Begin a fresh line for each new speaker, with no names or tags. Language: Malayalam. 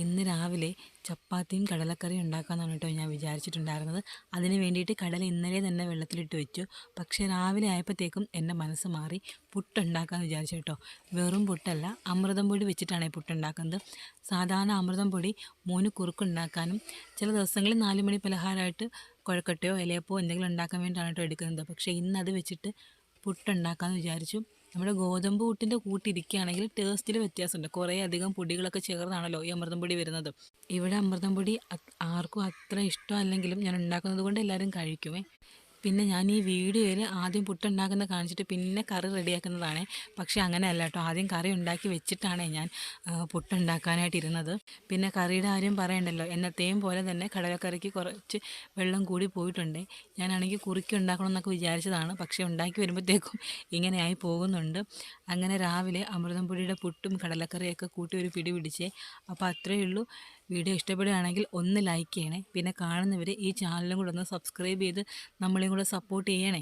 ഇന്ന് രാവിലെ ചപ്പാത്തിയും കടലക്കറിയും ഉണ്ടാക്കാമെന്നാണ് കേട്ടോ ഞാൻ വിചാരിച്ചിട്ടുണ്ടായിരുന്നത്. അതിന് വേണ്ടിയിട്ട് കടല ഇന്നലെ തന്നെ വെള്ളത്തിലിട്ട് വെച്ചു. പക്ഷേ രാവിലെ ആയപ്പോഴത്തേക്കും എൻ്റെ മനസ്സ് മാറി. പുട്ടുണ്ടാക്കാമെന്ന് വിചാരിച്ചു കേട്ടോ. വെറും പുട്ടല്ല, അമൃതം പൊടി വെച്ചിട്ടാണ് ഈ പുട്ടുണ്ടാക്കുന്നത്. സാധാരണ അമൃതം പൊടി മോന് കുറുക്കുണ്ടാക്കാനും ചില ദിവസങ്ങളിൽ 4 മണി പലഹാരമായിട്ട് കുഴക്കട്ടയോ ഇലയപ്പോ എന്തെങ്കിലും ഉണ്ടാക്കാൻ വേണ്ടിയിട്ടാണ് കേട്ടോ എടുക്കുന്നത്. പക്ഷേ ഇന്നത് വെച്ചിട്ട് പുട്ടുണ്ടാക്കാമെന്ന് വിചാരിച്ചു. നമ്മുടെ ഗോതമ്പ് പുട്ടിൻ്റെ കൂട്ടിരിക്കുകയാണെങ്കിൽ ടേസ്റ്റിൽ വ്യത്യാസമുണ്ട്. കുറേ അധികം പൊടികളൊക്കെ ചേർന്നാണല്ലോ ഈ അമൃതം പൊടി വരുന്നത്. ഇവിടെ അമൃതം പൊടി ആർക്കും അത്ര ഇഷ്ടമല്ലെങ്കിലും ഞാൻ ഉണ്ടാക്കുന്നത് കൊണ്ട് എല്ലാവരും കഴിക്കുമേ. പിന്നെ ഞാൻ ഈ വീഡിയോയിൽ ആദ്യം പുട്ടുണ്ടാക്കുന്നത് കാണിച്ചിട്ട് പിന്നെ കറി റെഡിയാക്കുന്നതാണ്. പക്ഷേ അങ്ങനെയല്ല കേട്ടോ, ആദ്യം കറി ഉണ്ടാക്കി വെച്ചിട്ടാണ് ഞാൻ പുട്ടുണ്ടാക്കാനായിട്ടിരുന്നത്. പിന്നെ കറിയുടെ കാര്യം പറയണ്ടല്ലോ, എന്നത്തെയും പോലെ തന്നെ കടലക്കറിക്ക് കുറച്ച് വെള്ളം കൂടി പോയിട്ടുണ്ട്. ഞാനാണെങ്കിൽ കുറുക്കി ഉണ്ടാക്കണം എന്നൊക്കെ വിചാരിച്ചതാണ്, പക്ഷേ ഉണ്ടാക്കി വരുമ്പോഴത്തേക്കും ഇങ്ങനെയായി പോകുന്നുണ്ട്. അങ്ങനെ രാവിലെ അമൃതം പൊടിയുടെ പുട്ടും കടലക്കറിയൊക്കെ കൂട്ടി ഒരു പിടി പിടിച്ചേ. അപ്പോൾ അത്രയേ ഉള്ളൂ. വീഡിയോ ഇഷ്ടപ്പെടുകയാണെങ്കിൽ ഒന്ന് ലൈക്ക് ചെയ്യണേ. പിന്നെ കാണുന്നവർ ഈ ചാനലും കൂടെ ഒന്ന് സബ്സ്ക്രൈബ് ചെയ്ത് നമ്മളെയും കൂടെ സപ്പോർട്ട് ചെയ്യണേ.